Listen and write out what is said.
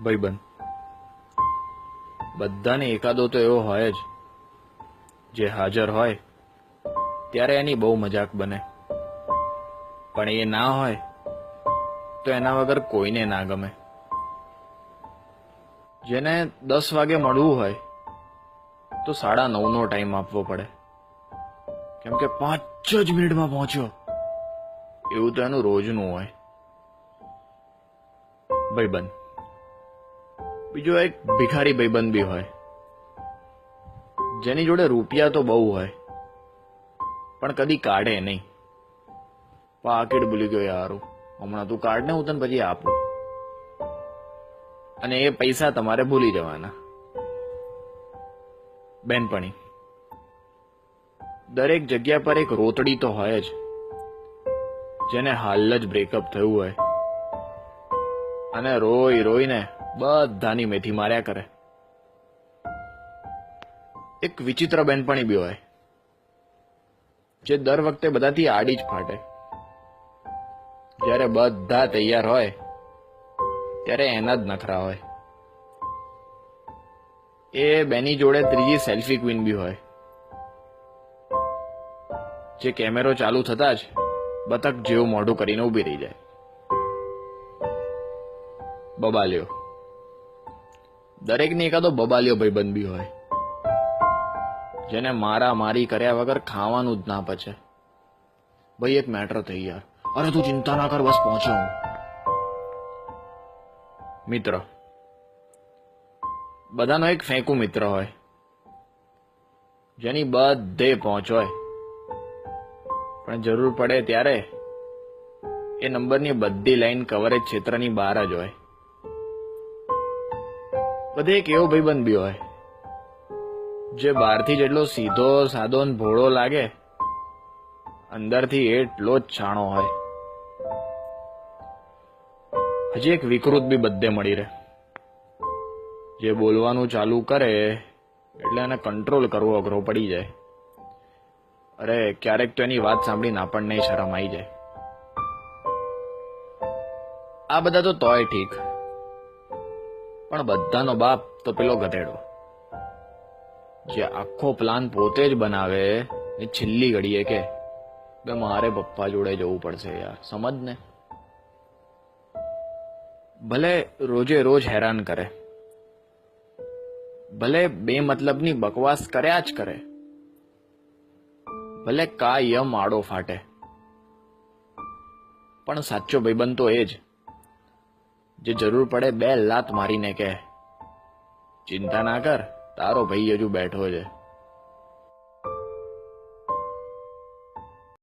ભાઈબંધ બધાને એકાદો તો એવો હોય જ જે હાજર હોય ત્યારે એની બહુ મજાક બને, પણ એ ના હોય તો એના વગર કોઈને ના ગમે. જેને 10 વાગે મળવું હોય તો 9:30નો ટાઈમ આપવો પડે, કેમ કે 5 જ મિનિટમાં પહોંચ્યો એવું તો એનું રોજનું હોય. ભાઈબંધ બીજો એક ભિખારી ભાઈબંધ બી હોય, જેની જોડે રૂપિયા તો બહુ હોય પણ કદી કાઢે નહીં. પાકીટ ભૂલી ગયો યારું, હમણાં તું કાઢ ને હું તને પછી આપું. અને એ પૈસા તમારે ભૂલી જવાના. બેનપણી દરેક જગ્યા પર એક રોતડી તો હોય જ, જેને હાલ જ બ્રેકઅપ થયું હોય અને રોઈ રોઈને બધાની મેથી માર્યા કરે. એક વિચિત્ર બેનપણી બી હોય, જે દર વખતે બધાથી આડી જ ફાટે. જ્યારે બધા તૈયાર હોય ત્યારે એના જ નખરા હોય. એ બેની જોડે ત્રીજી સેલ્ફી ક્વીન બી હોય, જે કેમેરો ચાલુ થતા જ બતક જેવું મોઢું કરીને ઊભી રહી જાય. બબાલ્યો દરેકની એકાદો બબાલ્યો ભાઈબંધ બી હોય, જેને મારા મારી કર્યા વગર ખાવાનું જ ના પચે. ભાઈ એક મેટર થઈ યાર, અરે તું ચિંતા ના કર, બસ પહોંચ્યો હું. મિત્ર બધાનો એક ફેંકું મિત્ર હોય, જેની બધે પહોંચ હોય પણ જરૂર પડે ત્યારે એ નંબરની બધી લાઈન કવરેજ ક્ષેત્રની બહાર જ હોય. બધે એક એવો ભાઈબંધ બી હોય, જે બહારથી જેટલો સીધો સાદો ને ભોળો લાગે, અંદરથી એટલો જ છાણો હોય. હજી એક વિકૃત બી બધે મળી રહે, જે બોલવાનું ચાલુ કરે એટલે એને કંટ્રોલ કરવો અઘરો પડી જાય. અરે ક્યારેક તો એની વાત સાંભળીને આપણને શરમ આવી જાય. આ બધા તો તોય ઠીક, પણ બધાનો બાપ તો પેલો ગધેડો, જે આખો પ્લાન પોતે જ બનાવે ને છેલ્લી ઘડીએ કે બે મારે પપ્પા જોડે જવું પડશે યાર, સમજ ને. ભલે રોજે રોજ હેરાન કરે, ભલે બે મતલબની બકવાસ કર્યા જ કરે, ભલે કાયમ આડો ફાટે, પણ સાચો ભાઈબંધ તો એ જ, જે જરૂર પડે 2 લાત મારીને કહે ચિંતા ના કર, તારો ભાઈ હજુ બેઠો છે.